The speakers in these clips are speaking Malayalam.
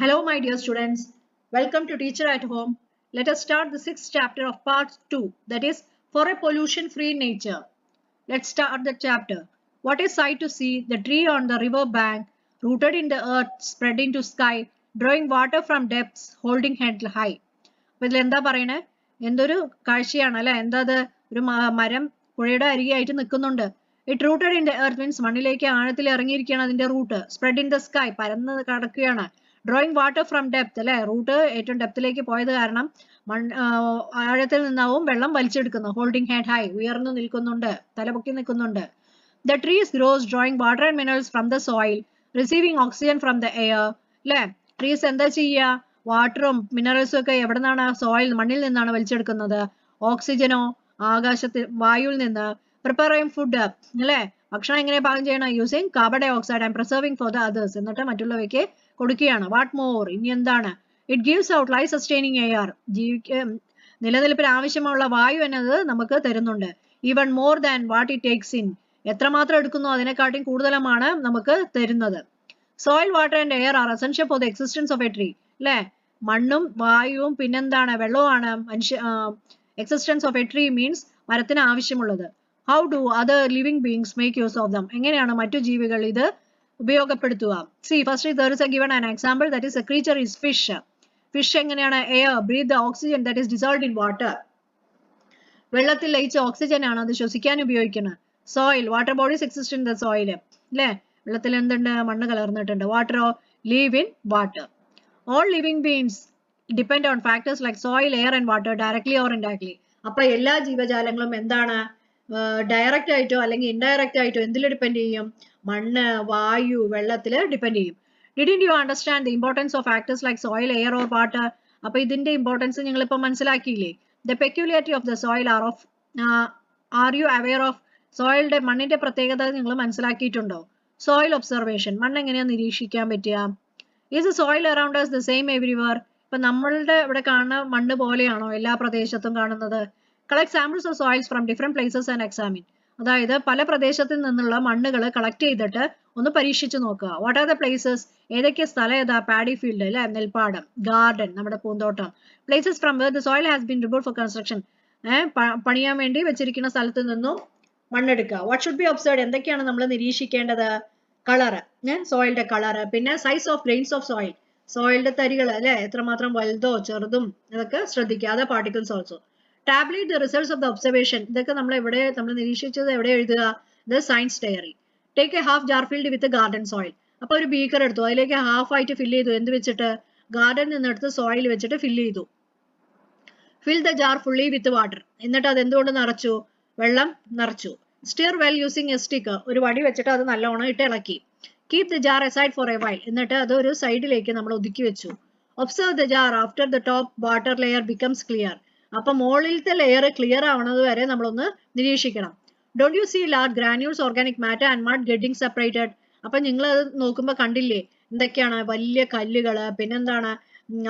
Hello, my dear students. Welcome to Teacher at Home. Let us start the 6th chapter of part 2, that is, for a pollution-free nature. Let's start the chapter. What a sight to see, the tree on the river bank, rooted in the earth, spreading to sky, drawing water from depths, holding head high. അപ്പൊ ഇതിൽ എന്താ പറയണേ? എന്തൊരു കാഴ്ചയാണ് അല്ലെ? എന്താ അത്? ഒരു മരം പുഴയുടെ അരികെയായിട്ട് നിൽക്കുന്നുണ്ട്. It rooted in the earth means മണ്ണിലേക്ക് ആഴത്തിൽ ഇറങ്ങിയിരിക്കുകയാണ് അതിന്റെ root. Spread in the sky പരന്ന് കിടക്കുകയാണ്. ഡ്രോയിങ് വാട്ടർ ഫ്രം ഡെപ്ത് അല്ലെ? റൂട്ട് ഏറ്റവും ഡെപ്തിലേക്ക് പോയത് കാരണം ആഴത്തിൽ നിന്നാവും വെള്ളം വലിച്ചെടുക്കുന്നു. ഹോൾഡിംഗ് ഹെഡ് ഹൈ ഉയർന്നു നിൽക്കുന്നുണ്ട്, തലപൊക്കി നിൽക്കുന്നുണ്ട്. The trees grows drawing water and minerals from the soil, receiving oxygen from the air. അല്ലെ? ട്രീസ് എന്താ ചെയ്യുക? വാട്ടറും മിനറൽസും ഒക്കെ എവിടെ നിന്നാണ്? സോയിൽ മണ്ണിൽ നിന്നാണ് വലിച്ചെടുക്കുന്നത്. ഓക്സിജനോ ആകാശത്തിൽ വായുവിൽ നിന്ന്. പ്രിപ്പയറിംഗ് ഫുഡ് അല്ലെ? ഭക്ഷണം എങ്ങനെ പാകം ചെയ്യണം? Using carbon dioxide and preserving for the others. എന്നിട്ട് മറ്റുള്ളവയ്ക്ക് കൊടുക്കുകയാണ്. What more? ഇനി എന്താണ്? It gives out life sustaining air. നിലനിൽപ്പിന് ആവശ്യമുള്ള വായു എന്നത് നമുക്ക് തരുന്നുണ്ട്. Even more than what it takes in. എത്രമാത്രം എടുക്കുന്നു അതിനെക്കാട്ടും കൂടുതലുമാണ് നമുക്ക് തരുന്നത്. Soil water and air are essential for the existence of a tree. അല്ലെ? മണ്ണും വായുവും പിന്നെന്താണ്? വെള്ളവുമാണ് existence of a tree means മരത്തിന് ആവശ്യമുള്ളത്. How do other living beings make use of them? എങ്ങനെയാണ് മറ്റു ജീവികൾ ഇത് ഉപയോഗപ്പെടുത്തുക? See first there is a given an example, that is a creature is fish. Fish എങ്ങനെയാണ്? Air breathe the oxygen that is dissolved in water. വെള്ളത്തിൽ ലയിച്ച ഓക്സിജൻ ആണ് അത് ശ്വസിക്കാൻ ഉപയോഗിക്കുന്നത്. Soil water bodies exist in the soil. അല്ലെ? വെള്ളത്തിൽ എന്തുണ്ട്? മണ്ണ് കലർന്നിട്ടുണ്ട്. വാട്ടറോ? Live in water. All living beings depend on factors like soil, air and water directly or indirectly. അപ്പൊ എല്ലാ ജീവജാലങ്ങളും എന്താണ്? ഡയറക്റ്റ് ആയിട്ടോ അല്ലെങ്കിൽ ഇൻഡയറക്റ്റ് ആയിട്ടോ എന്തിൽ ഡിപ്പെൻഡ് ചെയ്യും? മണ്ണ്, വായു, വെള്ളത്തിൽ ഡിപ്പെൻഡ് ചെയ്യും. Didn't you understand the importance of factors like soil, air or water? അപ്പൊ ഇതിന്റെ ഇമ്പോർട്ടൻസ് നിങ്ങൾ ഇപ്പൊ മനസ്സിലാക്കിയില്ലേ? The peculiarity of the soil are you aware of? സോയിലിന്റെ മണ്ണിന്റെ പ്രത്യേകത നിങ്ങൾ മനസ്സിലാക്കിയിട്ടുണ്ടോ? സോയിൽ ഒബ്സർവേഷൻ മണ്ണ് എങ്ങനെയാ നിരീക്ഷിക്കാൻ പറ്റുക? Is the soil around us the same everywhere? ഇപ്പൊ നമ്മളുടെ ഇവിടെ കാണുന്ന മണ്ണ് പോലെയാണോ എല്ലാ പ്രദേശത്തും കാണുന്നത്? Collect samples of soils from different places and examine. അതായത് പല പ്രദേശത്തിൽ നിന്നുള്ള മണ്ണുകൾ കളക്ട് ചെയ്തിട്ട് ഒന്ന് പരീക്ഷിച്ചു നോക്കുക. What are the places? ഏതൊക്കെ സ്ഥലം ഏതാ? പാഡി ഫീൽഡ് അല്ലെ? നെൽപ്പാടം, ഗാർഡൻ നമ്മുടെ പൂന്തോട്ടം. Places from where the soil has been removed for construction. പണിയാൻ വേണ്ടി വെച്ചിരിക്കുന്ന സ്ഥലത്ത് നിന്നും മണ്ണെടുക്കുക. What should be observed? എന്തൊക്കെയാണ് നമ്മൾ നിരീക്ഷിക്കേണ്ടത്? കളറ്, സോയിലിന്റെ കളറ്, പിന്നെ size of grains of soil, സോയിലിന്റെ തരികൾ അല്ലെ? എത്രമാത്രം വലുതോ ചെറുതും ഇതൊക്കെ ശ്രദ്ധിക്കുക. അത് particles also. Tabulate the results of the observation. ഇതൊക്കെ നമ്മൾ നിരീക്ഷിച്ചത് എവിടെ എഴുതുക? The science diary. Take a half jar filled with garden soil. അപ്പൊ ഒരു ബീക്കർ എടുത്തു, അതിലേക്ക് ഹാഫ് ആയിട്ട് ഫില്ല് ചെയ്തു. എന്ത് വെച്ചിട്ട്? ഗാർഡനിൽ നിന്ന് എടുത്ത് സോയിൽ വെച്ചിട്ട് ഫില്ല് ചെയ്തു. Fill the jar fully with water. എന്നിട്ട് അത് എന്തുകൊണ്ട് നിറച്ചു? വെള്ളം നിറച്ചു. Stir well using a stick. ഒരു വടി വെച്ചിട്ട് അത് നല്ലോണം ഇട്ട് ഇളക്കി. Keep the jar aside for a while. എന്നിട്ട് അത് ഒരു സൈഡിലേക്ക് നമ്മൾ ഒതുക്കി വെച്ചു. Observe the jar after the top water layer becomes clear. അപ്പൊ മുകളിലത്തെ ലെയർ ക്ലിയർ ആവുന്നത് വരെ നമ്മളൊന്ന് നിരീക്ഷിക്കണം. Don't you see large granules organic matter and mud getting separated? അപ്പൊ നിങ്ങൾ അത് നോക്കുമ്പോൾ കണ്ടില്ലേ എന്തൊക്കെയാണ്? വലിയ കല്ലുകള്, പിന്നെന്താണ്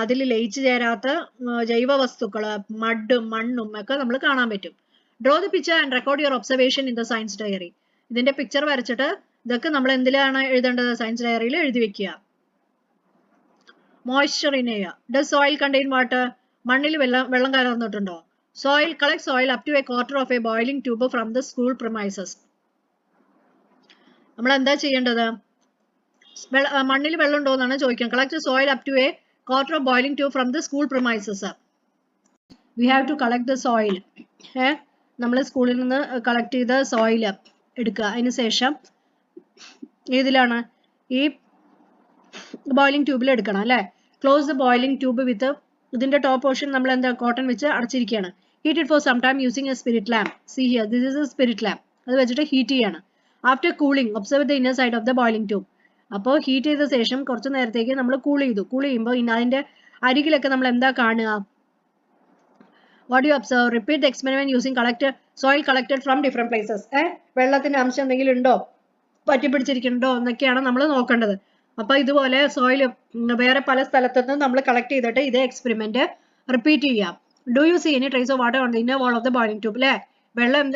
അതിൽ ലയിച്ചു ചേരാത്ത ജൈവ വസ്തുക്കള്, മഡും മണ്ണും ഒക്കെ നമ്മൾ കാണാൻ പറ്റും. Draw the picture and record your observation in the science diary. ഇതിന്റെ പിക്ചർ വരച്ചിട്ട് ഇതൊക്കെ നമ്മൾ എന്തിലാണ് എഴുതേണ്ടത്? സയൻസ് ഡയറിയിൽ എഴുതി വെക്കുക. Moisture in air. Does soil contain water? മണ്ണിൽ വെള്ളം കലർന്നിട്ടുണ്ടോ? Soil collect soil up to a quarter of a boiling tube from the school premises. നമ്മൾ എന്താ ചെയ്യേണ്ടത്? മണ്ണിൽ വെള്ളം ഉണ്ടോ എന്നാണ് ചോദിക്കുന്നത്. Collect soil up to a quarter of boiling tube from the school premises. We have to collect the soil. നമ്മൾ സ്കൂളിൽ നിന്ന് കളക്ട് ചെയ്ത സോയിൽ എടുക്കുക. അതിനുശേഷം ഏതിലാണ്? ഈ ബോയിലിംഗ് ട്യൂബിൽ എടുക്കണം അല്ലെ? Close the boiling tube with, ഇതിന്റെ ടോപ്പ് പോർഷൻ നമ്മൾ എന്താ കോട്ടൺ വെച്ച് അടച്ചിരിക്കുകയാണ്. Heat it for some time using a spirit lamp. See here, this is a spirit lamp. അത് വെച്ചിട്ട് ഹീറ്റ് ചെയ്യാണ്. After cooling observe the inner side of the boiling tube. അപ്പോൾ ഹീറ്റ് ചെയ്ത ശേഷം കുറച്ച് നേരത്തേക്ക് നമ്മൾ കൂൾ ചെയ്തു. കൂൾ ചെയ്യുമ്പോൾ അതിന്റെ അരികിലൊക്കെ നമ്മൾ എന്താ കാണുക? What do you observe? Repeat the experiment using soil collected from different places. വെള്ളത്തിന്റെ അംശം എന്തെങ്കിലും ഉണ്ടോ, പറ്റിപ്പിടിച്ചിരിക്കുന്നുണ്ടോ എന്നൊക്കെയാണ് നമ്മൾ നോക്കേണ്ടത്. അപ്പൊ ഇതുപോലെ സോയിൽ വേറെ പല സ്ഥലത്തുനിന്ന് നമ്മൾ കളക്ട് ചെയ്തിട്ട് ഇതേ എക്സ്പെരിമെന്റ് റിപ്പീറ്റ് ചെയ്യാം. Do you see any trace of water on the inner wall of the boiling tube? അല്ലെ?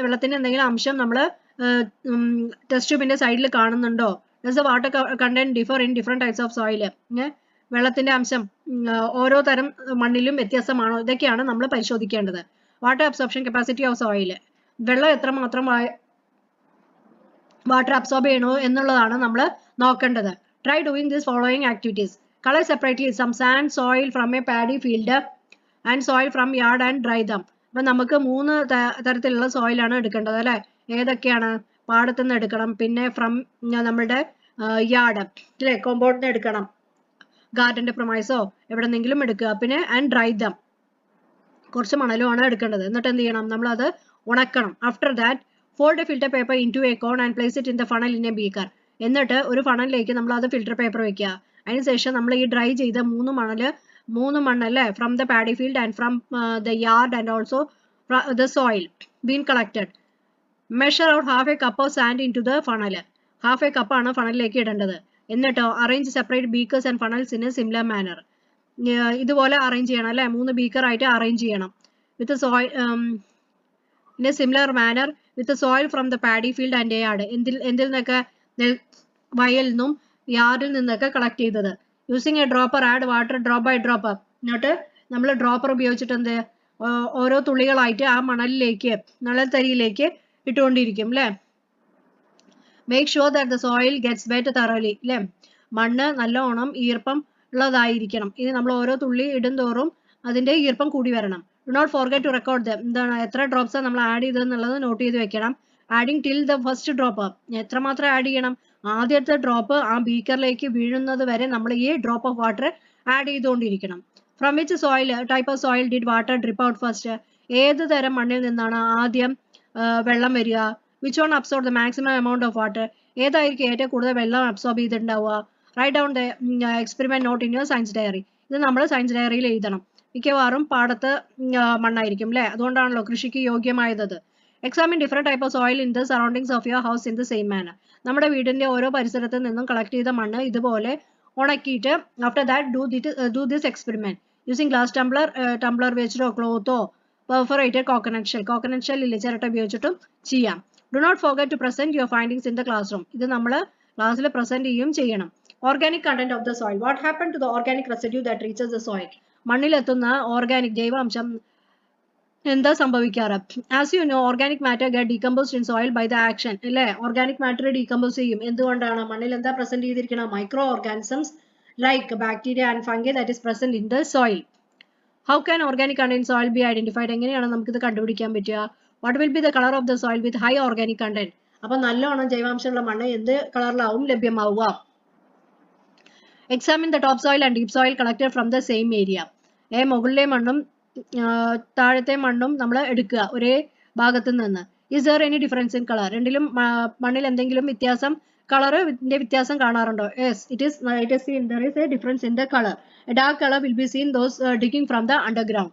വെള്ളത്തിന്റെ എന്തെങ്കിലും അംശം നമ്മൾ ടെസ്റ്റ് ട്യൂബിന്റെ സൈഡിൽ കാണുന്നുണ്ടോ? Does the water content differ in different types of soil? വെള്ളത്തിന്റെ അംശം ഓരോ തരം മണ്ണിലും വ്യത്യാസമാണോ, ഇതൊക്കെയാണ് നമ്മൾ പരിശോധിക്കേണ്ടത്. Water absorption capacity of soil, വെള്ളം എത്രമാത്രം വാട്ടർ അബ്സോർബ് ചെയ്യണോ എന്നുള്ളതാണ് നമ്മൾ നോക്കേണ്ടത്. Try doing this following activities. Collect separately some sand soil from a paddy field and soil from yard and dry them. അപ്പൊ നമുക്ക് 3 തരത്തിലുള്ള സോയിലാണ് എടുക്കേണ്ടത് അല്ലെ. ഏതൊക്കെയാണ്? പാടത്തുനിന്ന് എടുക്കണം, പിന്നെ ഫ്രം നമ്മുടെ യാർഡ് അല്ലെ, കോമ്പൗണ്ടിന് എടുക്കണം, ഗാർഡന്റെ പ്രൊമൈസോ എവിടെന്നെങ്കിലും എടുക്കുക, പിന്നെ ആൻഡ് ഡ്രൈ ദം, കുറച്ച് മണലുമാണ് എടുക്കേണ്ടത്. എന്നിട്ട് എന്ത് ചെയ്യണം? നമ്മൾ അത് ഉണക്കണം. After that fold a filter paper into a cone and place it in the funnel in a beaker. എന്നിട്ട് ഒരു ഫണലിലേക്ക് നമ്മൾ അത് ഫിൽറ്റർ പേപ്പർ വെക്കുക. അതിനുശേഷം നമ്മൾ ഈ ഡ്രൈ ചെയ്ത 3 മണ്ണല്ലേ, from the paddy field and from the yard and also the soil been collected. Measure out half a cup of sand into the funnel. Half a കപ്പാണ് ഫണലിലേക്ക് ഇടേണ്ടത്. എന്നിട്ടോ arrange separate beakers and funnels in a similar manner. ഇതുപോലെ അറേഞ്ച് ചെയ്യണം അല്ലെ, 3 ബീക്കർ ആയിട്ട് അറേഞ്ച് ചെയ്യണം. With soil in a similar manner with soil from the paddy field and yard. എന്തിൽ നിന്നൊക്കെ? വയലിൽ നിന്നും യാർഡിൽ നിന്നൊക്കെ കളക്ട് ചെയ്തത്. Using a dropper add water drop by drop. എന്നിട്ട് നമ്മൾ ഡ്രോപ്പർ ഉപയോഗിച്ചിട്ട് എന്ത് ഓരോ തുള്ളികളായിട്ട് ആ മണൽത്തരിയിലേക്ക് ഇട്ടുകൊണ്ടിരിക്കും അല്ലെ. Make sure that the soil gets wet thoroughly അല്ലെ. മണ്ണ് നല്ലോണം ഈർപ്പം ഉള്ളതായിരിക്കണം. ഇത് നമ്മൾ ഓരോ തുള്ളി ഇടും തോറും അതിന്റെ ഈർപ്പം കൂടി വരണം. Do not forget to record them. എന്താണ്, എത്ര ഡ്രോപ്സ് നമ്മൾ ആഡ് ചെയ്തെന്നുള്ളത് നോട്ട് ചെയ്ത് വെക്കണം. Adding till the first drop. എത്രമാത്രം ആഡ് ചെയ്യണം? ആദ്യത്തെ ഡ്രോപ്പ് ആ ബീക്കറിലേക്ക് വീഴുന്നത് വരെ നമ്മൾ ഈ ഡ്രോപ്പ് ഓഫ് വാട്ടർ ആഡ് ചെയ്തുകൊണ്ടിരിക്കണം. From which soil type of soil did water drip out first. ഏത് തരം മണ്ണിൽ നിന്നാണ് ആദ്യം വെള്ളം വരിക? Which one absorb the maximum amount of water. ഏതായിരിക്കും ഏറ്റവും കൂടുതൽ വെള്ളം അബ്സോർബ് ചെയ്തിട്ടുണ്ടാവുക? Write down the experiment note in your science diary. ഇത് നമ്മൾ സയൻസ് ഡയറിയിൽ എഴുതണം. മിക്കവാറും പാടത്ത് മണ്ണായിരിക്കും അല്ലെ, അതുകൊണ്ടാണല്ലോ കൃഷിക്ക് യോഗ്യമായത്. Examine different type of soil in the surroundings of your house in the same manner. നമ്മുടെ വീടിന്റെ ഓരോ പരിസരത്ത് നിന്നും കളക്ട് ചെയ്ത മണ്ണ് ഇതുപോലെ ഉണക്കിയിട്ട് after that do this experiment using glass tumbler വെച്ചിട്ടോ ക്ലോത്തോ പെർഫറേറ്റഡ് കോക്കനട്ട് ഷെൽ ഇല്ലേ, ചിരട്ട ഉപയോഗിച്ചിട്ടും ചെയ്യാം. Do not forget to present your findings in the class room. ഇത് നമ്മൾ ക്ലാസ്സിൽ പ്രസന്റ് ചെയ്യണം. Organic content of the soil. What happen to the organic residue that reaches the soil. മണ്ണിലെത്തുന്ന ഓർഗാനിക് ജൈവാംശം എന്താ സംഭവിക്കാറ്? As you know organic matter get decomposed in soil by the action അല്ലേ. ഓർഗാനിക് മാറ്റർ ഡീകമ്പോസ് ചെയ്യും. എന്തുകൊണ്ടാണ്? മണ്ണിൽ എന്താ പ്രസന്റ് ചെയ്തിരിക്കണം? Microorganisms like bacteria and fungi that is present in the soil. How can organic content soil be identified. എങ്ങനെയാണ് നമുക്കിത് കണ്ടുപിടിക്കാൻ പറ്റുക? What will be the colour of the soil with high organic content. അപ്പൊ നല്ലോണം ജൈവാംശമുള്ള മണ്ണ് എന്ത് കളറിലാവും ലഭ്യമാവുക? Examine the top soil and deep soil collected from the same area. മുകളിലെ മണ്ണും താഴത്തെ മണ്ണും നമ്മൾ എടുക്കുക ഒരേ ഭാഗത്ത് നിന്ന്. Is there any difference in colour. രണ്ടിലും മണ്ണിൽ എന്തെങ്കിലും കളറിന്റെ വ്യത്യാസം കാണാറുണ്ടോ? Yes, it is seen there is a difference in the color. A dark color will be seen those digging from the underground.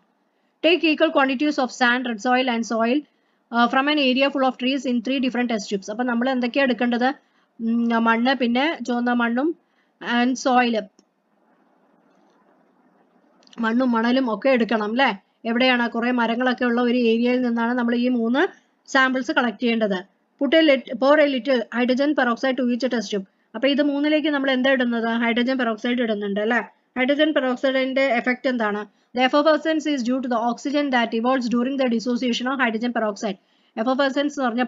Take equal quantities of sand, red soil and soil from an area full of trees in 3 different test tubes. അപ്പോൾ നമ്മൾ എന്തൊക്കെയാണ് എടുക്കേണ്ടത്? മണ്ണ്, പിന്നെ ചുവന്ന മണ്ണും ആൻഡ് സോയിൽ, മണ്ണും മണലും ഒക്കെ എടുക്കണം അല്ലെ. എവിടെയാണ്? കുറെ മരങ്ങളൊക്കെ ഉള്ള ഒരു ഏരിയയിൽ നിന്നാണ് നമ്മൾ ഈ 3 സാമ്പിൾസ് കളക്ട് ചെയ്യേണ്ടത്. pour a little hydrogen peroxide to each test tube. അപ്പൊ ഇത് 3ലേക്ക് നമ്മൾ എന്താ ഇടുന്നത്? ഹൈഡ്രജൻ പെറോക്സൈഡ് ഇടുന്നുണ്ട് അല്ലെ. ഹൈഡ്രജൻ പെറോക്സൈഡിന്റെ എഫക്ട് എന്താണ്? The effervescence is due to the oxygen that evolves during the dissociation of hydrogen peroxide. Effervescence എന്ന് പറഞ്ഞ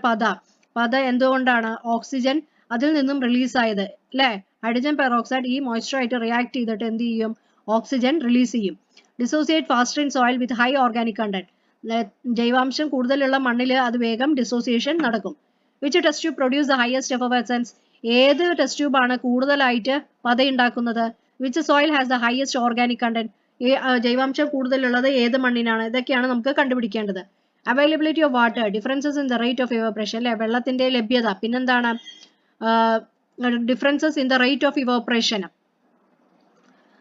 പത എന്തുകൊണ്ടാണ്? ഓക്സിജൻ അതിൽ നിന്നും റിലീസ് ആയത് അല്ലെ. ഹൈഡ്രജൻ പെറോക്സൈഡ് ഈ മോയ്സ്ചർ ആയിട്ട് റിയാക്ട് ചെയ്തിട്ട് എന്ത് ചെയ്യും? ഓക്സിജൻ റിലീസ് ചെയ്യും. Dissociate faster in soil with high organic content. ജൈവാംശം കൂടുതലുള്ള മണ്ണിൽ അത് വേഗം ഡിസോസിയേഷൻ നടക്കും. Which test tube produce the highest effervescence. ഏത് ടെസ്റ്റ് ട്യൂബ് ആണ് കൂടുതലായിട്ട് പത ഉണ്ടാക്കുന്നത്? Which soil has the highest organic content. ജൈവാംശം കൂടുതലുള്ളത് ഏത് മണ്ണിനാണ്? ഇതൊക്കെയാണ് നമുക്ക് കണ്ടുപിടിക്കേണ്ടത്. Availability of water, differences in the rate of evaporation അല്ലെ, വെള്ളത്തിന്റെ ലഭ്യത. പിന്നെന്താണ്? Differences in the rate of evaporation,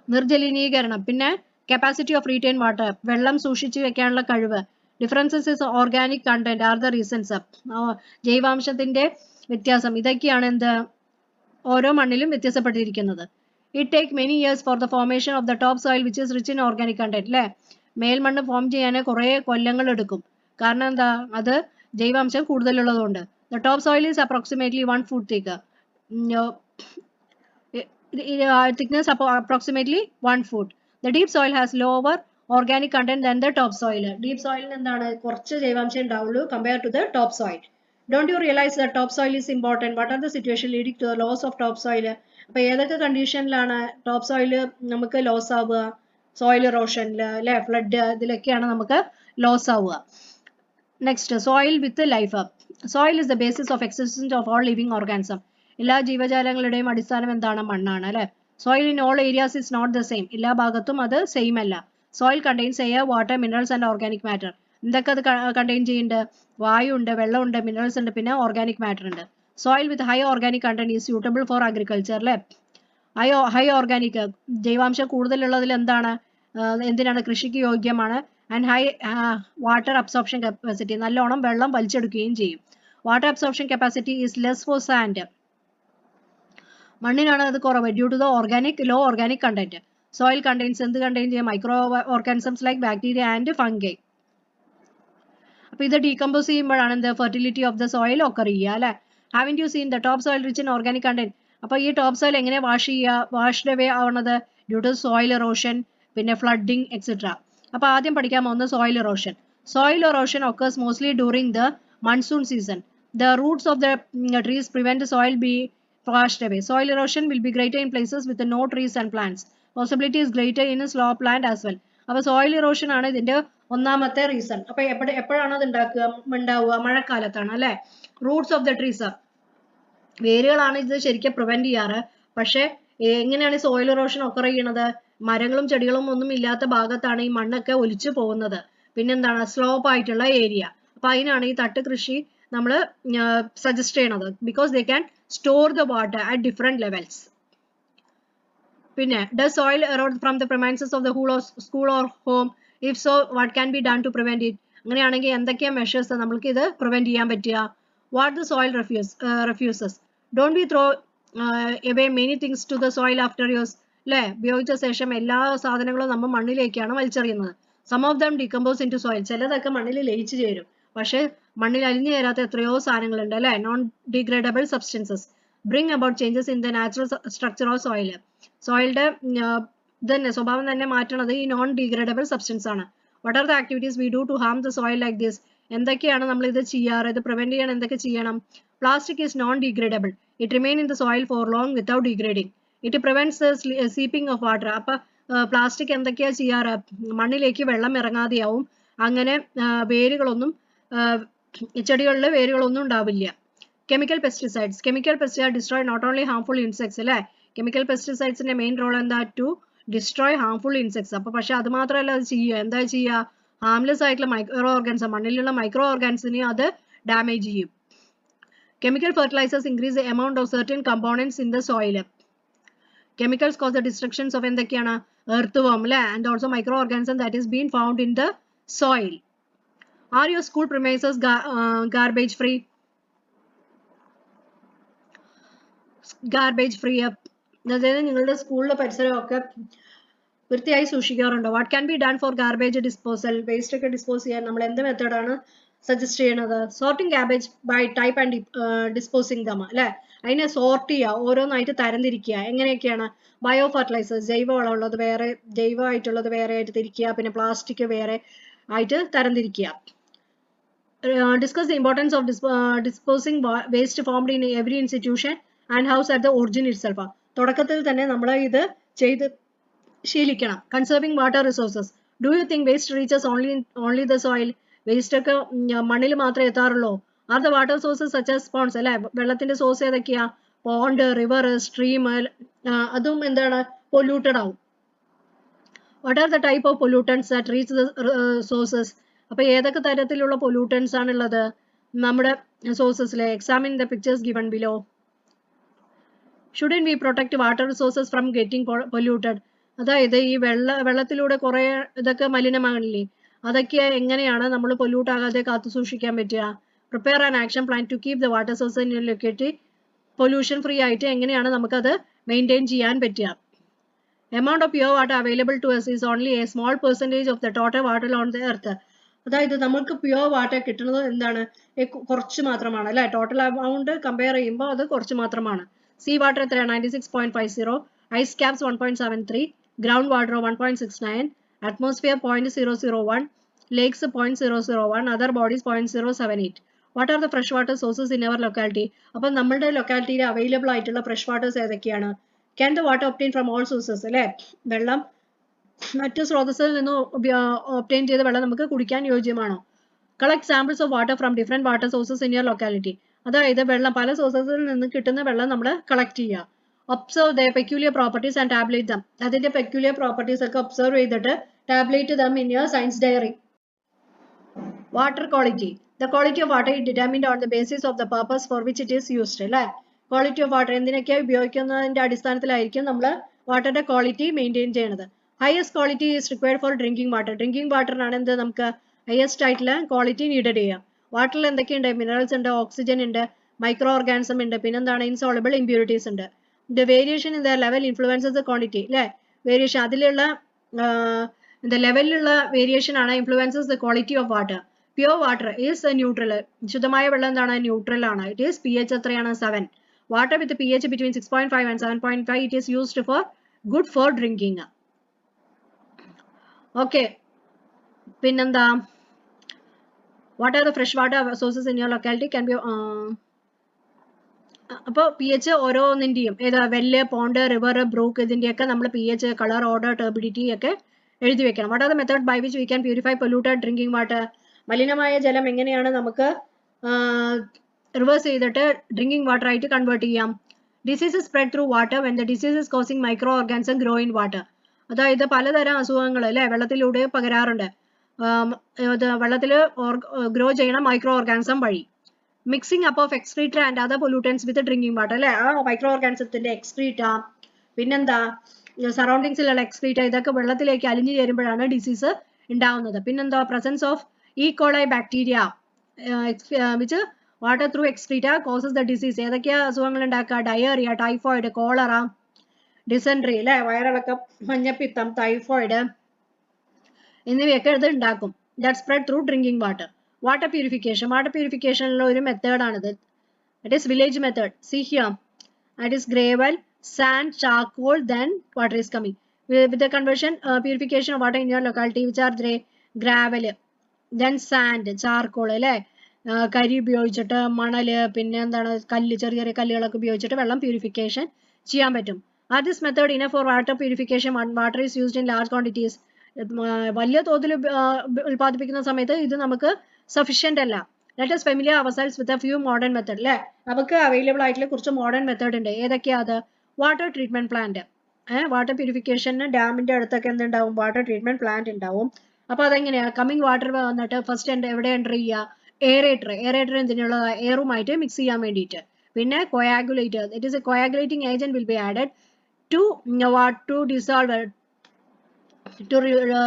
നിർജ്ജലീനീകരണം. പിന്നെ കപ്പാസിറ്റി ഓഫ് റീറ്റെയിൻ വാട്ടർ, വെള്ളം സൂക്ഷിച്ചു വെക്കാനുള്ള കഴിവ്. Differences in organic content are the reasons. ജൈവാംശത്തിന്റെ വ്യത്യാസം. ഇതൊക്കെയാണ് എന്ത് ഓരോ മണ്ണിലും വ്യത്യാസപ്പെട്ടിരിക്കുന്നത്. It take many years for the formation of the top soil which is rich in organic content അല്ലെ. മേൽമണ്ണ് ഫോം ചെയ്യാൻ കുറെ കൊല്ലങ്ങൾ എടുക്കും. കാരണം എന്താ? അത് ജൈവാംശം കൂടുതലുള്ളതുകൊണ്ട്. The top soil is approximately 1 foot thick. thickness approximately 1 foot. The deep soil has lower organic content than the top soil. Deep soil എന്താണ് കുറച്ച് ജൈവാംശം ഉണ്ടാവുള്ളൂ compared to the top soil. Don't you realize that top soil is important? What are the situation leading to the loss of top soil? അപ്പോൾ ഏതൊക്കെ കണ്ടീഷനിലാണ് ടോപ്പ് സോയിൽ നമുക്ക് ലോസ് ആവുക? സോയിൽ ഇറോഷനിൽ അല്ലെ, ഫ്ലഡ് ഇതിലൊക്കെയാണ് നമുക്ക് ലോസ് ആവുക. Next, soil with life. Soil is the basis of existence of all living organism. എല്ലാ ജീവജാലങ്ങളുടെയും അടിസ്ഥാനം എന്താണ്? മണ്ണാണ് അല്ലെ. Soil in all areas is not the same. എല്ലാ ഭാഗത്തും അത് സെയിം അല്ല. Soil contains air, water, minerals and organic matter. എന്തൊക്കെ അത് കണ്ടെയ്ൻ ചെയ്യുന്നുണ്ട്? വായു ഉണ്ട്, വെള്ളമുണ്ട്, മിനറൽസ് ഉണ്ട്, പിന്നെ ഓർഗാനിക് മാറ്റർ ഉണ്ട്. Soil with high organic content is suitable for agriculture അല്ലെ. ഹൈ ഓർഗാനിക് ജൈവാംശം കൂടുതലുള്ളതിൽ എന്താണ്? എന്തിനാണ്? കൃഷിക്ക് യോഗ്യമാണ്. And high water absorption capacity, നല്ലോണം വെള്ളം വലിച്ചെടുക്കുകയും ചെയ്യും. Water absorption capacity is less for sand. മണ്ണിനാണ് അത് കുറവ്, due to the low organic content. Soil contains എന്ത് കണ്ടെയ്ൻ ചെയ്യും? Microorganisms like bacteria and fungi. അപ്പോൾ ഇത് ഡീകമ്പോസ് ചെയ്യുമ്പോഴാണ് എന്ത്? Fertility of the soil occur ചെയ്യുക അല്ലെ. Haven't you seen the top soil rich in organic content? അപ്പോൾ ഈ ടോപ്പ് സോയിൽ എങ്ങനെ വാഷ്ഡ് അവേ ആവണത്? ഡ്യൂ ടു സോയിൽ ഇറോഷൻ, പിന്നെ ഫ്ലഡിങ് എക്സെട്ര. അപ്പോൾ ആദ്യം പഠിക്കാൻ പോകുന്നത് soil erosion. Soil erosion occurs mostly during the monsoon season. The roots of the trees prevent the soil be washed away. Soil erosion will be greater in places with no trees and plants. Possibility is greater in a sloped land as well. അപ്പോൾ സോയിൽ ഇറോഷൻ ആണ് ഇതിന്റെ ഒന്നാമത്തെ റീസൺ. അപ്പോൾ എപ്പോഴാണ് അത് ഉണ്ടാവുക? മഴക്കാലത്താണ് അല്ലെ. റൂട്ട്സ് ഓഫ് ദ ട്രീസ്, വേരുകളാണ് ഇത് ശരിക്കും പ്രിവെന്റ് ചെയ്യാറ്. പക്ഷെ എങ്ങനെയാണ് സോയിൽ ഇറോഷൻ ഒക്കർ ചെയ്യണത്? മരങ്ങളും ചെടികളും ഒന്നും ഇല്ലാത്ത ഭാഗത്താണ് ഈ മണ്ണൊക്കെ ഒലിച്ചു പോകുന്നത്. പിന്നെന്താണ്? സ്ലോപ്പ് ആയിട്ടുള്ള ഏരിയ. അപ്പൊ അതിനാണ് ഈ തട്ട് കൃഷി നമ്മൾ സജസ്റ്റ് ചെയ്യണത്. Because they can store the water at different levels. പിന്നെ does soil erode from the premises of the school or home? If so, what can be done to prevent it? അങ്ങനെയാണെങ്കിൽ എന്തൊക്കെയാണ് മെഷേഴ്സ് നമ്മൾക്ക് ഇത് പ്രിവെന്റ് ചെയ്യാൻ പറ്റുക? What the soil refuses? Don't we throw away many things to the soil after use? അല്ലെ, ഉപയോഗിച്ച ശേഷം എല്ലാ സാധനങ്ങളും നമ്മൾ മണ്ണിലേക്കാണ് വലിച്ചെറിയുന്നത്. Some of them decompose into soil. ചിലതൊക്കെ മണ്ണിൽ ലയിച്ചു ചേരും. പക്ഷെ മണ്ണിൽ അലിഞ്ഞു ചേരാത്ത എത്രയോ സാധനങ്ങളുണ്ട് അല്ലെ. Non degradable substances bring about changes in the natural structure of soil. സോയിലിന്റെ തന്നെ സ്വഭാവം തന്നെ മാറ്റണത് ഈ നോൺ ഡീഗ്രേഡബിൾ സബ്സ്റ്റൻസ് ആണ്. What are the activities we do to harm the soil like this? എന്തൊക്കെയാണ് നമ്മൾ ഇത് ചെയ്യാറ്? ഇത് പ്രിവെന്റ് ചെയ്യാൻ എന്തൊക്കെ ചെയ്യണം? Plastic is non degradable. It remain in the soil for long without degrading. It prevents the seeping of water. അപ്പൊ പ്ലാസ്റ്റിക് എന്തൊക്കെയാ ചെയ്യാറ്? മണ്ണിലേക്ക് വെള്ളം ഇറങ്ങാതെയാവും. അങ്ങനെ വേരുകളൊന്നും ചെടികളിലെ വേരുകളൊന്നും ഉണ്ടാവില്ല. Chemical pesticides. Chemical pesticides destroy not only harmful insects അല്ലെ. Chemical pesticides മെയിൻ റോൾ എന്താ? To destroy harmful insects. അപ്പൊ പക്ഷെ അത് മാത്രമല്ല അത് ചെയ്യുക. എന്താ ചെയ്യുക? ഹാംലെസ് ആയിട്ടുള്ള മൈക്രോ ഓർഗാനിസം, മണ്ണിലുള്ള മൈക്രോ ഓർഗാനിസിനെ അത് ഡാമേജ് ചെയ്യും. Chemical fertilizers increase the amount of certain components in the soil. Chemicals cause the destructions of എന്തൊക്കെയാണ്? earthworm അല്ലെ, and also microorganism that is being found in the soil. Are your school premises garbage free? Garbage free. അതായത് നിങ്ങളുടെ സ്കൂളിലെ പരിസരമൊക്കെ വൃത്തിയായി സൂക്ഷിക്കാറുണ്ടോ? What can be done for garbage disposal? Waste ഒക്കെ ഡിസ്പോസ് ചെയ്യാൻ നമ്മൾ എന്ത് മെത്തേഡാണ് സജസ്റ്റ് ചെയ്യണത്? Sorting garbage by type and disposing them അല്ലെ. അതിനെ സോർട്ട് ചെയ്യുക, ഓരോന്നായിട്ട് തരംതിരിക്കുക. എങ്ങനെയൊക്കെയാണ്? ബയോ ഫെർട്ടിലൈസേഴ്സ്, ജൈവവളമുള്ളത് വേറെ, ജൈവമായിട്ടുള്ളത് വേറെ ആയിട്ട് തിരിക്കുക. പിന്നെ പ്ലാസ്റ്റിക് വേറെ ആയിട്ട് തരംതിരിക്കുക. Discuss the importance of disposing waste formed in every institution and house at the origin itself. തുടക്കത്തിൽ തന്നെ നമ്മൾ ഇത് ചെയ്ത് ശീലിക്കണം. Conserving water resources. Do you think waste reaches only the soil? Waste ഒക്കെ മണ്ണിൽ മാത്രമേ എത്താറുള്ളൂ? Are the water sources such as ponds അല്ലെ. വെള്ളത്തിന്റെ സോഴ്സ് ഏതൊക്കെയാ? പോണ്ട്, റിവർ, സ്ട്രീം, അതും എന്താണ്? പൊല്യൂട്ടഡ് ആവും. What are the type of pollutants that reach the sources? അപ്പൊ ഏതൊക്കെ തരത്തിലുള്ള പൊല്യൂട്ടൻസ് ആണുള്ളത് നമ്മുടെ സോഴ്സസിലെ? Examine the pictures given below. Shouldn't we protect water resources from getting polluted? അതായത് ഈ വെള്ളത്തിലൂടെ കുറെ ഇതൊക്കെ മലിനമാകില്ലേ, അതൊക്കെ എങ്ങനെയാണ് നമ്മൾ പൊല്യൂട്ട് ആകാതെ കാത്തു സൂക്ഷിക്കാൻ പറ്റുക? Prepare an action plan to keep the water source in locate pollution free ആയിട്ട് എങ്ങനെയാണ് നമുക്കത് മെയിൻറ്റെയിൻ ചെയ്യാൻ പറ്റുക? Amount of pure water available to us is only a small percentage of the total water on the earth. അതായത് നമുക്ക് പ്യുവർ വാട്ടർ കിട്ടുന്നത് എന്താണ്? കുറച്ച് മാത്രമാണ് അല്ലെ. ടോട്ടൽ എമൗണ്ട് കമ്പയർ ചെയ്യുമ്പോൾ അത് കുറച്ച് മാത്രമാണ്. സീ വാട്ടർ എത്രയാണ്? 96.50. ice caps 1.73, groundwater 1.69, atmosphere 0.001, lakes 0.001, other bodies 0.078. What are the freshwater sources in our locality? അപ്പോൾ നമ്മളുടെ ലൊക്കാലിറ്റിയിൽ അവൈലബിൾ ആയിട്ടുള്ള ഫ്രഷ് വാട്ടേഴ്സ് ഏതൊക്കെയാണ്? Can the water obtain from all sources? അല്ലേ? വെള്ളം മറ്റു സ്രോതസ്സിൽ നിന്ന് obtain ചെയ്ത വെള്ളം നമുക്ക് കുടിക്കാൻ യോജ്യമാണോ? Collect samples of water from different water sources in your locality. അതായത് വെള്ളം പല സോഴ്സസിൽ നിന്ന് കിട്ടുന്ന വെള്ളം നമ്മൾ കളക്ട് ചെയ്യുക. Observe their peculiar properties and tabulate them. അതിന്റെ peculiar properties ഒക്കെ observe ചെയ്തിട്ട് tabulate them in your science diary. Water quality. The quality of water is determined on the basis of the purpose for which it is used. അല്ലേ? Quality of water എന്തിനൊക്കെ ഉപയോഗിക്കുന്നതിന്റെ അടിസ്ഥാനത്തിലായിരിക്കും നമ്മൾ വാട്ടറിന്റെ ക്വാളിറ്റി മെയിൻറ്റെയിൻ ചെയ്യുന്നത്. Highest quality is required for drinking water. Drinking water ആണ് എന്ത് നമുക്ക് ഹയസ്റ്റ് ആയിട്ടുള്ള ക്വാളിറ്റി നീഡഡ് ചെയ്യാം. വാട്ടറിൽ എന്തൊക്കെയുണ്ട്? മിനറൽസ് ഉണ്ട്, ഓക്സിജൻ ഉണ്ട്, മൈക്രോ ഓർഗാനിസം ഉണ്ട്, പിന്നെന്താണ് ഇൻസോളബിൾ ഇമ്പ്യൂരിറ്റീസ് ഉണ്ട്. The variation in their level influences the quantity. അല്ലേ? വേരിയേഷൻ അതിലുള്ള ലെവലിലുള്ള വേരിയേഷൻ ആണ് influences the quality of water. Pure water is a neutral. ശുദ്ധമായ വെള്ളം എന്താണ്? ന്യൂട്രൽ ആണ്. It is pH എത്രയാണ്? 7. Water with pH between 6.5 and 7.5 it is used for good for drinking. Okay. പിന്നെന്താ? What are the fresh water sources in your locality? Can be അപ്പോൾ പി എച്ച് ഓരോന്നിൻ്റെയും ഏതാ വെല്ല്, പോണ്ട്, റിവർ, ബ്രൂക്ക് ഇതിൻ്റെയൊക്കെ നമ്മൾ P H, colour, odour, turbidity ഒക്കെ എഴുതി വെക്കണം. What are the method by which we can purify polluted drinking water? മലിനമായ ജലം എങ്ങനെയാണ് നമുക്ക് റിവേഴ്സ് ചെയ്തിട്ട് ഡ്രിങ്കിങ് വാട്ടർ ആയിട്ട് കൺവേർട്ട് ചെയ്യാം? Diseases spread through water when the diseases causing micro organism grow in water. അതായത് പലതരം അസുഖങ്ങൾ അല്ലേ വെള്ളത്തിലൂടെ പകരാറുണ്ട്. വെള്ളത്തിൽ ഗ്രോ ചെയ്യണ മൈക്രോ ഓർഗാനിസം വഴി. Mixing up of excreta and other pollutants with drinking water അല്ലേ? ആ മൈക്രോ ഓർഗാനിസത്തിന്റെ എക്സ്ക്രീറ്റ പിന്നെന്താ സറൗണ്ടിങ്സിലുള്ള എക്സ്ക്രീറ്റ ഇതൊക്കെ വെള്ളത്തിലേക്ക് അലിഞ്ഞു ചേരുമ്പോഴാണ് ഡിസീസ് ഉണ്ടാവുന്നത്. പിന്നെന്താ presence of E coli bacteria which water through excreta causes the disease. ഏതൊക്കെയാ അസുഖങ്ങൾ ഉണ്ടാക്കുക? ഡയേറിയ, ടൈഫോയിഡ്, കോളറ, ഡിസെൻട്രി അല്ലേ, വയറിളക്കം, മഞ്ഞപ്പിത്തം, ടൈഫോയിഡ് എന്നിവയൊക്കെ ഇത് ഉണ്ടാക്കും. That spread through drinking water. Water purification. Water പ്യൂരിഫിക്കേഷനിലുള്ള ഒരു മെത്തേഡാണിത്. It is village method. See here it is gravel, sand, charcoal, then water is coming. With the conversion purification of water in your locality which are gravel, then sand, charcoal അല്ലേ, കരി ഉപയോഗിച്ചിട്ട്, മണല്, പിന്നെ എന്താണ് കല്ല്, ചെറിയ ചെറിയ കല്ലുകളൊക്കെ ഉപയോഗിച്ചിട്ട് വെള്ളം പ്യൂരിഫിക്കേഷൻ ചെയ്യാൻ പറ്റും. Are this method enough for water purification? Water is used in large quantities. വലിയ തോതിൽ ഉൽപ്പാദിപ്പിക്കുന്ന സമയത്ത് ഇത് നമുക്ക് സഫീഷ്യന്റ് അല്ല. Let us familiar ourselves with a few modern method അല്ലേ? നമുക്ക് അവൈലബിൾ ആയിട്ടുള്ള കുറച്ച് മോഡേൺ മെത്തേഡ് ഉണ്ട്. ഏതൊക്കെയാ അത്? Water treatment plant. വാട്ടർ പ്യൂരിഫിക്കേഷന് ഡാമിന്റെ അടുത്തൊക്കെ എന്തുണ്ടാവും? വാട്ടർ ട്രീറ്റ്മെന്റ് പ്ലാന്റ് ഉണ്ടാവും. അപ്പൊ അതെങ്ങനെയാ? കമ്മിങ് വാട്ടർ വന്നിട്ട് ഫസ്റ്റ് എവിടെ എൻ്റർ ചെയ്യുക? എയറേറ്റർ. എയറേറ്റർ എന്തിനുള്ളത്? എയറുമായിട്ട് മിക്സ് ചെയ്യാൻ വേണ്ടിയിട്ട്. പിന്നെ coagulator, it is a coagulating agent will be added to dissolve to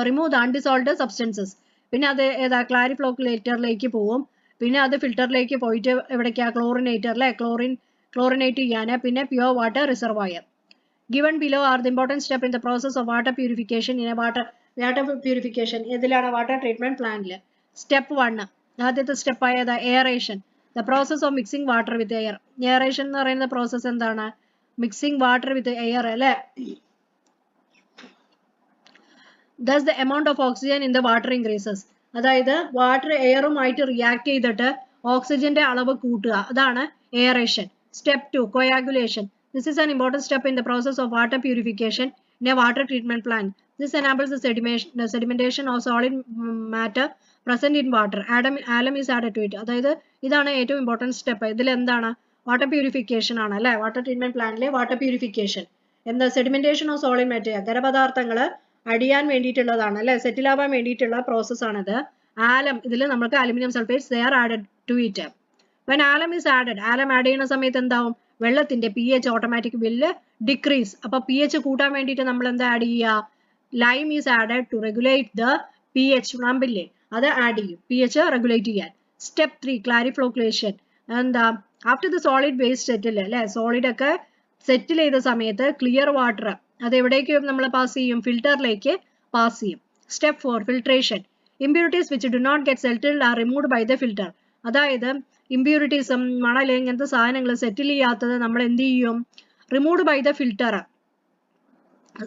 remove the undissolved substances. പിന്നെ അത് ഏതാ? ക്ലാരിഫ്ലോക്കുലേറ്ററിലേക്ക് പോവും. പിന്നെ അത് ഫിൽറ്ററിലേക്ക് പോയിട്ട് എവിടേക്കാ? ക്ലോറിനേറ്റർ അല്ലേ, ക്ലോറിനേറ്റ് ചെയ്യാന്. പിന്നെ pure water reservoir. Given below are the important step in the process of water purification in a water purification. ഇതിലാണ് വാട്ടർ ട്രീറ്റ്മെന്റ് പ്ലാന്റിൽ. സ്റ്റെപ്പ് 1 ആദ്യത്തെ സ്റ്റെപ്പ് ആയത് aeration. The process of mixing water with air. Aeration എന്ന് പറയുന്ന പ്രോസസ് എന്താണ്? മിക്സിംഗ് വാട്ടർ വിത്ത് എയർ അല്ലേ. Thus the amount of oxygen in the water increases. അതായത് വാട്ടർ എയറുമായിട്ട് റിയാക്ട് ചെയ്തിട്ട് ഓക്സിജന്റെ അളവ് കൂട്ടുക. അതാണ് aeration. Step 2 coagulation. This is an important step in the process of water purification in a water treatment plant. This enables the sedimentation of solid matter present in water. Alum is added to it. അതായത് ഇതാണ് ഏറ്റവും ഇമ്പോർട്ടൻറ്റ് സ്റ്റെപ്പ്. ഇതിൽ എന്താണ്? വാട്ടർ പ്യൂരിഫിക്കേഷൻ ആണ് അല്ലേ? വാട്ടർ ട്രീറ്റ്മെന്റ് പ്ലാന്റിലെ വാട്ടർ പ്യൂരിഫിക്കേഷൻ. എന്താ? സെഡിമെന്റേഷൻ ഓഫ് സോളിഡ് മെറ്റീരിയൽ, ഖരപദാർത്ഥങ്ങൾ അടിയാൻ വേണ്ടിയിട്ടുള്ളതാണ് അല്ലെ, സെറ്റിൽ ആവാൻ വേണ്ടിയിട്ടുള്ള പ്രോസസ് ആണിത്. ആലം, ഇതിൽ നമുക്ക് aluminium sulphates they are added to it. When alum is added, alum add ചെയ്യുന്ന സമയത്ത് എന്താവും? വെള്ളത്തിന്റെ P H automatic will decrease. അപ്പൊ പി എച്ച് കൂട്ടാൻ വേണ്ടിയിട്ട് നമ്മൾ എന്താ ആഡ് ചെയ്യുക? Lime is added to regulate the P H. നമ്പില്ലേ, അത് ആഡ് ചെയ്യും പി എച്ച് റെഗുലേറ്റ് ചെയ്യാൻ. Step 3 clariflocculation. എന്താ? After the solid waste settle അല്ലെ, സോളിഡ് ഒക്കെ സെറ്റിൽ ചെയ്ത സമയത്ത് ക്ലിയർ വാട്ടർ അത് എവിടേക്ക് നമ്മൾ പാസ് ചെയ്യും? ഫിൽറ്ററിലേക്ക് പാസ് ചെയ്യും. Step 4 filtration. Impurities which do not get settled are removed by the filter. അതായത് ഇമ്പ്യൂരിറ്റീസും മണൽ ഇങ്ങനത്തെ സാധനങ്ങൾ സെറ്റിൽ ചെയ്യാത്തത് നമ്മൾ എന്ത് ചെയ്യും? Removed by the filter.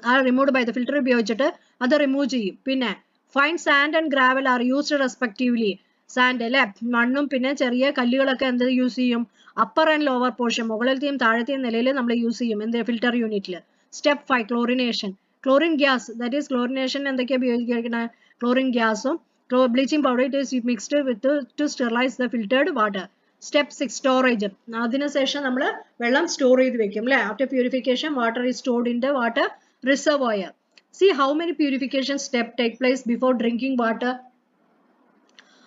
are removed by the filter ഉപയോഗിച്ചിട്ട് അത് റിമൂവ് ചെയ്യും. പിന്നെ fine sand and gravel are used respectively. Sand അല്ലെ, മണ്ണും പിന്നെ ചെറിയ കല്ലുകളൊക്കെ എന്ത് യൂസ് ചെയ്യും? അപ്പർ ആൻഡ് ലോവർ പോർഷൻ, മുകളിലത്തെയും താഴത്തെയും നിലയിൽ നമ്മൾ യൂസ് ചെയ്യും എന്ത് ഫിൽറ്റർ യൂണിറ്റിൽ. Step 5 chlorination. Chlorine gas, that is chlorination എന്തൊക്കെയാണ് ഉപയോഗിക്കുന്നത്? ക്ലോറിൻ ഗ്യാസും bleaching powder it is mixed with to sterilise the filtered water. Step 6 storage. അതിനുശേഷം നമ്മൾ വെള്ളം സ്റ്റോർ ചെയ്ത് വെക്കും അല്ലെ. After purification water is stored in the water reservoir. See how many purification steps take place before drinking water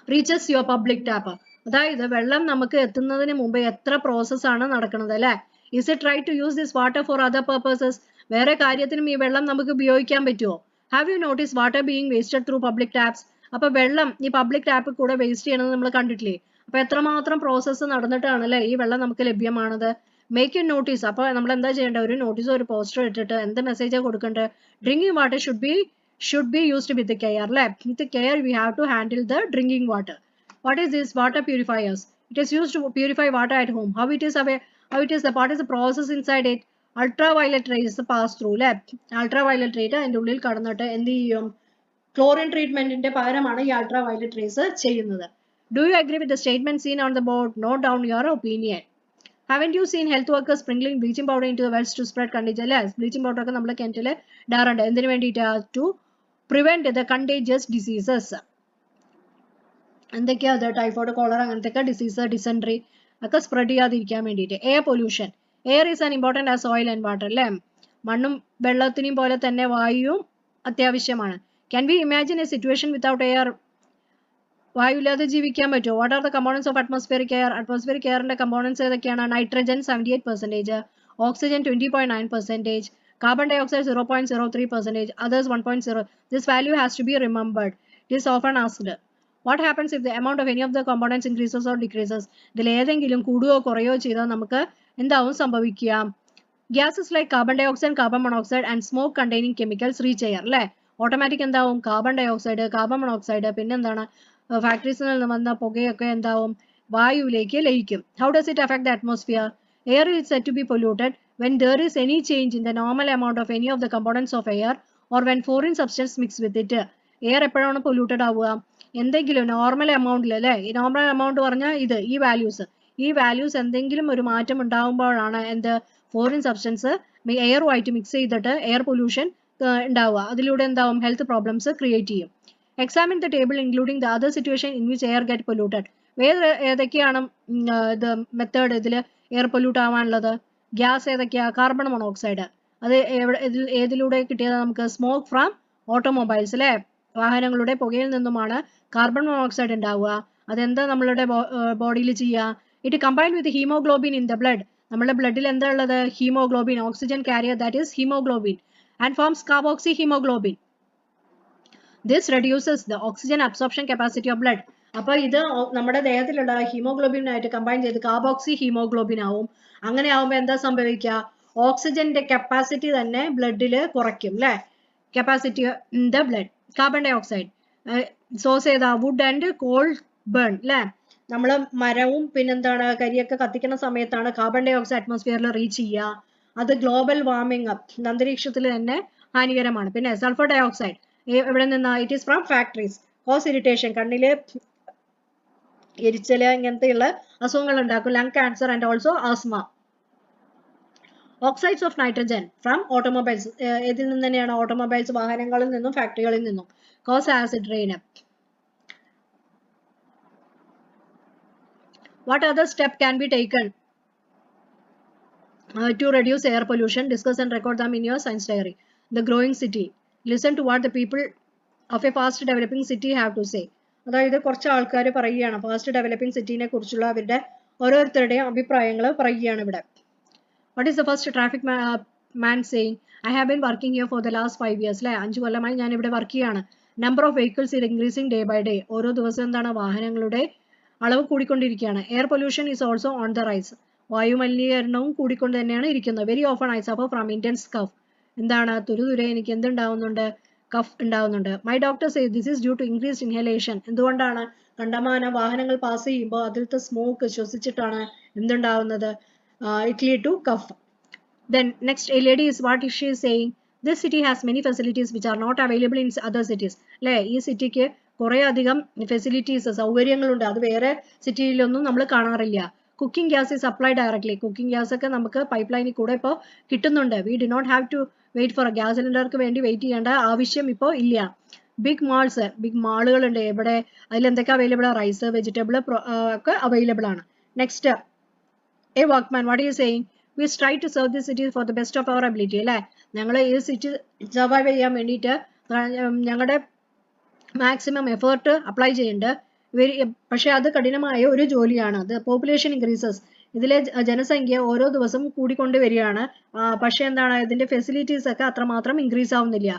reaches your public tap. അതായത് വെള്ളം നമുക്ക് എത്തുന്നതിന് മുമ്പ് എത്ര പ്രോസസ് ആണ് നടക്കുന്നത് അല്ലേ? Is it right to use this water for other purposes? വേറെ കാര്യത്തിനും ഈ വെള്ളം നമുക്ക് ഉപയോഗിക്കാൻ പറ്റുമോ? Have you noticed water being wasted through public taps? അപ്പൊ വെള്ളം ഈ പബ്ലിക് ടാപ്പിൽ കൂടെ വേസ്റ്റ് ചെയ്യണത് നമ്മൾ കണ്ടിട്ടില്ലേ? അപ്പൊ എത്രമാത്രം പ്രോസസ്സ് നടന്നിട്ടാണ് അല്ലേ ഈ വെള്ളം നമുക്ക് ലഭ്യമാണത്? Make A notice. അപ്പോൾ നമ്മൾ എന്താ ചെയ്യേണ്ടത്? ഒരു നോട്ടീസോ ഒരു പോസ്റ്റർ ഇട്ടിട്ട് എന്ത് മെസ്സേജാണ് കൊടുക്കേണ്ടത്? Drinking water should be used with care അല്ലേ. With care we have to handle the drinking water. What is this? Water purifiers. It is used to purify water at home. How it is the what is the process inside it? Ultraviolet rays pass through അല്ലേ. അൾട്രാ വയലറ്റ് റേറ്റ് അതിൻ്റെ ഉള്ളിൽ കടന്നിട്ട് എന്ത് ചെയ്യും? ക്ലോറിൻ ട്രീറ്റ്മെന്റിന്റെ പകരമാണ് ഈ അൾട്രാ വയലറ്റ് റേസ് ചെയ്യുന്നത്. Do you agree with the statement seen on the board? Note down your opinion. Haven't you seen health workers sprinkling bleaching powder into the wells to spread contagion? Yes, bleaching powder ഒക്കെ നമ്മൾ കിണറ്റിൽ ഇടാറുണ്ട്. എന്തിനു വേണ്ടിയിട്ട്? To prevent the contagious diseases. എന്തൊക്കെയാ അത്? ടൈഫോയിഡ്, കോളറ അങ്ങനത്തെ ഡിസീസ്, ഡിസെൻട്രി ഒക്കെ സ്പ്രെഡ് ചെയ്യാതിരിക്കാൻ വേണ്ടിയിട്ട്. Air pollution. Air is an important as oil and water അല്ലേ. മണ്ണും വെള്ളത്തിനെയും പോലെ തന്നെ വായുവും അത്യാവശ്യമാണ്. Can we imagine a situation without air? വായുവില്ലാതെ ജീവിക്കാൻ പറ്റുമോ? What are the components of atmospheric air? Atmospheric എയറിന്റെ കമ്പോണൻസ് ഏതൊക്കെയാണ്? Nitrogen 78%, oxygen 20.9%, carbon dioxide 0.03%, others 1.0. This value has to be remembered. It is often asked. What happens if the amount of any of the components increases or decreases? ഇതിൽ ഏതെങ്കിലും കൂടുകയോ കുറയോ ചെയ്താൽ നമുക്ക് എന്താവും സംഭവിക്കുക? Gases like carbon dioxide, carbon monoxide and smoke containing chemicals reach air അല്ലേ. ഓട്ടോമാറ്റിക് എന്താവും? Carbon dioxide, carbon monoxide, പിന്നെന്താണ് ഫാക്ടറീസിൽ നിന്ന് വന്ന പുകയൊക്കെ എന്താവും? വായുവിലേക്ക് ലയിക്കും. How does it affect the atmosphere? Air is said to be polluted when there is any change in the normal amount of any of the components of air or when foreign substance mix with it. Air എപ്പോഴാണ് പൊല്യൂട്ടഡ് ആവുക? എന്തെങ്കിലും നോർമൽ എമൗണ്ടിൽ അല്ലേ. ഈ നോർമൽ എമൗണ്ട് പറഞ്ഞാൽ ഈ വാല്യൂസ് എന്തെങ്കിലും ഒരു മാറ്റം ഉണ്ടാകുമ്പോഴാണ് എന്ത്? ഫോറിൻ സബ്സ്റ്റൻസ് എയറുമായിട്ട് മിക്സ് ചെയ്തിട്ട് എയർ പൊല്യൂഷൻ ഉണ്ടാവുക. അതിലൂടെ എന്താവും? ഹെൽത്ത് പ്രോബ്ലംസ് ക്രിയേറ്റ് ചെയ്യും. Examine the table including the other situation in which air get polluted. വേറെ ഏതൊക്കെയാണ് ഇത് മെത്തേഡ് ഇതിൽ എയർ പൊല്യൂട്ട് ആവാനുള്ളത്? ഗ്യാസ് ഏതൊക്കെയാ? Carbon monoxide. അത് ഏതിലൂടെ കിട്ടിയത് നമുക്ക്? സ്മോക്ക് ഫ്രം ഓട്ടോമൊബൈൽസ് അല്ലേ. വാഹനങ്ങളുടെ പുകയിൽ നിന്നുമാണ് കാർബൺ മോണോക്സൈഡ് ഉണ്ടാവുക. അതെന്താ നമ്മളുടെ ബോഡിയിൽ ചെയ്യുക? It combined with haemoglobin in the blood. നമ്മുടെ ബ്ലഡിൽ എന്താ ഉള്ളത്? Haemoglobin, oxygen carrier, that is haemoglobin, and forms carboxy haemoglobin. This reduces the oxygen absorption capacity of blood. അപ്പോൾ ഇത് നമ്മുടെ ദേഹത്തിലുള്ള ഹീമോഗ്ലോബിനായിട്ട് കമ്പൈൻ ചെയ്ത് കാർബോക്സി ഹീമോഗ്ലോബിൻ ആവും. അങ്ങനെ ആവുമ്പോൾ എന്താ സംഭവിക്കുക? ഓക്സിജന്റെ കപ്പാസിറ്റി തന്നെ ബ്ലഡിൽ കുറയ്ക്കും അല്ലേ. Capacity in the blood. Carbon dioxide source ചെയ്താ വുഡ് ആൻഡ് കോൾ ബേൺ അല്ലേ. നമ്മൾ മരവും പിന്നെന്താണ് കരിയൊക്കെ കത്തിക്കുന്ന സമയത്താണ് കാർബൺ ഡൈ ഓക്സൈഡ് അറ്റ്മോസ്ഫിയറിൽ റീച്ച് ചെയ്യുക. അത് ഗ്ലോബൽ വാർമിംഗ് അന്തരീക്ഷത്തിൽ തന്നെ ഹാനികരമാണ്. പിന്നെ സൾഫർ ഡൈ ഓക്സൈഡ് എവിടെ നിന്നാ? It is from factories. Cause irritation, കണ്ണില് എരിച്ചല് ഇങ്ങനത്തെയുള്ള അസുഖങ്ങൾ ഉണ്ടാക്കും. Lung cancer and also asthma. Oxides of nitrogen from automobiles. ഇതിൽ നിന്ന് തന്നെയാണ്? ഓട്ടോമൊബൈൽസ്, വാഹനങ്ങളിൽ നിന്നും ഫാക്ടറികളിൽ നിന്നും. Cause acid rain. What other step can be taken to reduce air pollution? Discuss and record them in your science diary. The growing city. Listen to what the people of a fast developing city have to say. അതായത് കുറച്ച് ആൾക്കാർ പറയുകയാണ് ഫാസ്റ്റ് ഡെവലപ്പിംഗ് സിറ്റിനെ കുറിച്ചുള്ള അവരുടെ ഓരോരുത്തരുടെയും അഭിപ്രായങ്ങൾ പറയുകയാണ് ഇവിടെ. What is the first traffic man saying? I have been working here for the last 5 years അല്ലേ. 5 കൊല്ലമായി ഞാൻ ഇവിടെ വർക്ക് ചെയ്യാണ്. Number of vehicles is increasing day by day. ഓരോ ദിവസവും എന്താണ്? വാഹനങ്ങളുടെ അളവ് കൂടിക്കൊണ്ടിരിക്കുകയാണ്. Air pollution is also on the rise. വായു മലിനീകരണവും കൂടിക്കൊണ്ട് തന്നെയാണ് ഇരിക്കുന്നത്. Very often I suffer from intense cough. എന്താണ്? തുരുതുരെ എനിക്ക് എന്തുണ്ടാവുന്നുണ്ട്? കഫ് ഉണ്ടാവുന്നുണ്ട്. My doctor say this is due to increased inhalation. എന്തുകൊണ്ടാണ്? കണ്ടമാനം വാഹനങ്ങൾ പാസ് ചെയ്യുമ്പോൾ അതിലത്തെ സ്മോക്ക് ശ്വസിച്ചിട്ടാണ് എന്തുണ്ടാവുന്നത്? It lead to cough. Then next a lady is what is she saying? This city has many facilities which are not available in other cities. അല്ലേ ഈ സിറ്റിക്ക് കുറേ അധികം ഫെസിലിറ്റീസ് സൗകര്യങ്ങളുണ്ട് അത് വേറെ സിറ്റിയിലൊന്നും നമ്മൾ കാണാറില്ല. Cooking gas is supplied directly. Cooking gas ഒക്കെ നമുക്ക് പൈപ്പ് ലൈനിൽ കൂടെ ഇപ്പോൾ കിട്ടുന്നുണ്ട്. We do not have to wait for a gas സിലിണ്ടർക്ക് വേണ്ടി വെയിറ്റ് ചെയ്യേണ്ട ആവശ്യം ഇപ്പോൾ ഇല്ല. ബിഗ് മാൾസ്, ബിഗ് മാളുകളുണ്ട്. ഇവിടെ അതിൽ എന്തൊക്കെ അവൈലബിൾ ആണ്? റൈസ്, വെജിറ്റബിൾ ഒക്കെ അവൈലബിൾ ആണ്. Next, a workman, what is saying? We try to serve the city for the best of our ability. അല്ലേ, ഞങ്ങൾ ഈ സിറ്റി സർവൈവ് ചെയ്യാൻ വേണ്ടിയിട്ട് ഞങ്ങളുടെ മാക്സിമം എഫേർട്ട് അപ്ലൈ ചെയ്യുന്നുണ്ട്. പക്ഷെ അത് കഠിനമായ ഒരു ജോലിയാണ്. അത് പോപ്പുലേഷൻ ഇൻക്രീസസ്, ഇതിലെ ജനസംഖ്യ ഓരോ ദിവസം കൂടിക്കൊണ്ട് വരികയാണ്. പക്ഷെ എന്താണ്, ഇതിന്റെ ഫെസിലിറ്റീസ് ഒക്കെ അത്രമാത്രം ഇൻക്രീസ് ആവുന്നില്ല.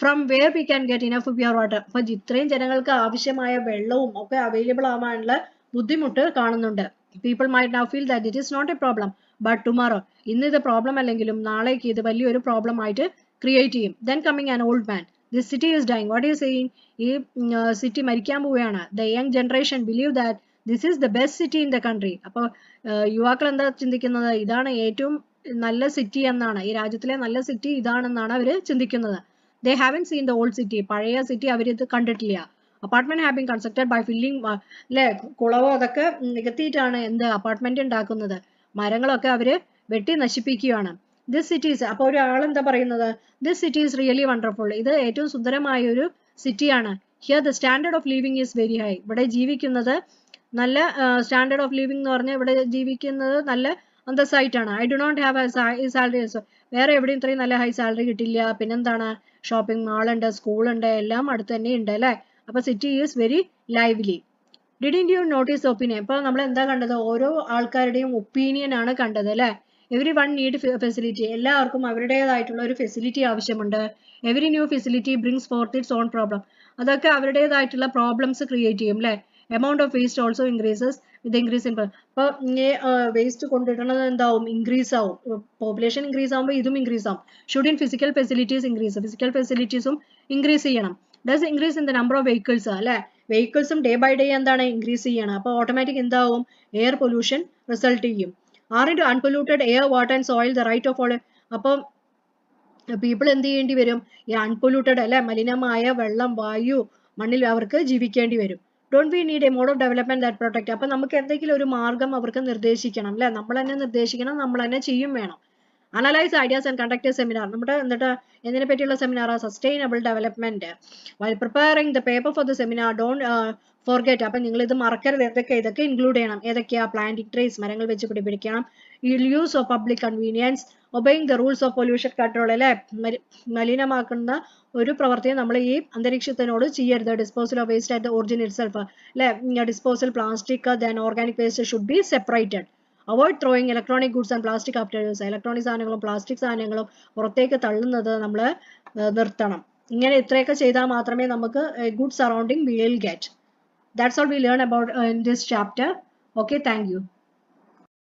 From where we can get enough pure water, അപ്പൊ ഇത്രയും ജനങ്ങൾക്ക് ആവശ്യമായ വെള്ളവും ഒക്കെ അവൈലബിൾ ആവാനുള്ള ബുദ്ധിമുട്ട് കാണുന്നുണ്ട്. People might now feel that it is not a problem but tomorrow, ഇന്ന് ഇത് പ്രോബ്ലം അല്ലെങ്കിലും നാളേക്ക് ഇത് വലിയൊരു പ്രോബ്ലം ആയിട്ട് ക്രിയേറ്റ് ചെയ്യും. Then coming an old man, this city is dying, what is saying? ഈ സിറ്റി മരിക്കാൻ പോവുകയാണ്. The young generation believe that this is the best city in the country. അപ്പോൾ യുവാക്കൾ എന്താ ചിന്തിക്കുന്നത്? ഇതാണ് ഏറ്റവും നല്ല സിറ്റി എന്നാണ്, ഈ രാജ്യത്തിലെ നല്ല സിറ്റി ഇതാണെന്നാണ് അവർ ചിന്തിക്കുന്നത്. They haven't seen the old city, പഴയ സിറ്റി അവരിത് കണ്ടിട്ടില്ല. Apartment have been constructed by filling, അല്ലെ, കുളവോ അതൊക്കെ നികത്തിയിട്ടാണ് എന്ത് അപ്പാർട്ട്മെന്റ് ഉണ്ടാക്കുന്നത്. മരങ്ങളൊക്കെ അവര് വെട്ടി നശിപ്പിക്കുകയാണ്. ദിസ് സിറ്റീസ്, അപ്പോൾ ഒരാളെന്താ പറയുന്നത്? This city is really wonderful, ഇത് ഏറ്റവും സുന്ദരമായ ഒരു സിറ്റിയാണ്. Here the standard of living is very high, ഇവിടെ ജീവിക്കുന്നത് നല്ല സ്റ്റാൻഡേർഡ് ഓഫ് ലിവിംഗ് എന്ന് പറഞ്ഞാൽ ഇവിടെ ജീവിക്കുന്നത് നല്ല അന്തസ്സായിട്ടാണ്. I do not have a salary, വേറെ എവിടെയും ഇത്രയും നല്ല ഹൈ സാലറി കിട്ടില്ല. പിന്നെന്താണ്, ഷോപ്പിംഗ് മാൾ ഉണ്ട്, സ്കൂൾ ഉണ്ട്, എല്ലാം അടുത്ത് തന്നെ ഉണ്ട്. അല്ലേ, അപ്പൊ city is very lively. Didn't you notice opinion? ഇപ്പോൾ നമ്മൾ എന്താ കണ്ടത്? ഓരോ ആൾക്കാരുടെയും ഒപ്പീനിയൻ ആണ് കണ്ടത്. അല്ലേ, എവരി വൺ നീഡ് ഫെസിലിറ്റി, എല്ലാവർക്കും അവരുടേതായിട്ടുള്ള ഒരു ഫെസിലിറ്റി ആവശ്യമുണ്ട്. Every new facility brings fourth it's on problem, അതൊക്കെ അവരുടേതായിട്ടുള്ള പ്രോബ്ലംസ് ക്രിയേറ്റ് ചെയ്യും. അല്ലേ, amount of waste also increases with increase in, അപ്പോൾ വേസ്റ്റ് കൊണ്ടിടുന്നത് എന്താവും? ഇൻക്രീസ് ആവും. പോപ്പുലേഷൻ ഇൻക്രീസ് ആകുമ്പോൾ ഇതും ഇൻക്രീസ് ആവും. Should in physical facilities increase, physical ഫെസിലിറ്റീസും ഇൻക്രീസ് ചെയ്യണം. Does increase in the number of vehicles, അല്ലെ, വെഹിക്കിൾസും ഡേ ബൈ ഡേ എന്താണ് ഇൻക്രീസ് ചെയ്യണം. അപ്പോൾ ഓട്ടോമാറ്റിക് എന്താവും? എയർ പൊല്യൂഷൻ റിസൾട്ട് ചെയ്യും. Are in to unpolluted air, water and soil the right of all, അപ്പം പീപ്പിൾ എന്ത് ചെയ്യേണ്ടി വരും? ഈ അൺപൊല്യൂട്ടഡ്, അല്ലെ, മലിനമായ വെള്ളം, വായു, മണ്ണിൽ അവർക്ക് ജീവിക്കേണ്ടി വരും. Don't we need a mode of development that protect, അപ്പൊ നമുക്ക് എന്തെങ്കിലും ഒരു മാർഗം അവർക്ക് നിർദ്ദേശിക്കണം. അല്ലെ, നമ്മൾ തന്നെ നിർദ്ദേശിക്കണം, നമ്മൾ തന്നെ ചെയ്യും വേണം. Analyse ideas and conduct A seminar, നമ്മുടെ എന്നിട്ട് എന്തിനെ പറ്റിയുള്ള seminar? Sustainable development. While preparing the paper for the seminar don't forget, അപ്പൊ നിങ്ങൾ ഇത് മറക്കരുത്. ഇതൊക്കെ ഇൻക്ലൂഡ് ചെയ്യണം. ഏതൊക്കെയാ? പ്ലാന്റിംഗ് ട്രീസ്, മരങ്ങൾ വെച്ച് പിടിപ്പിക്കണം. Use of public convenience, obeying the rules of pollution control, അല്ലെ, മലിനമാക്കുന്ന ഒരു പ്രവർത്തിയും നമ്മൾ ഈ അന്തരീക്ഷത്തിനോട് ചെയ്യരുത്. Disposal of waste at the origin itself, അല്ലെ, disposal plastic then organic waste should be separated. Avoid throwing electronic goods and plastic after use, electronic സാധനങ്ങളും പ്ലാസ്റ്റിക് സാധനങ്ങളും പുറത്തേക്ക് തള്ളുന്നത് നമ്മൾ നിർത്തണം. ഇങ്ങനെ ഇത്രയൊക്കെ ചെയ്താൽ മാത്രമേ നമുക്ക് good surrounding we will get. That's all we learn about in this chapter. Okay, thank you.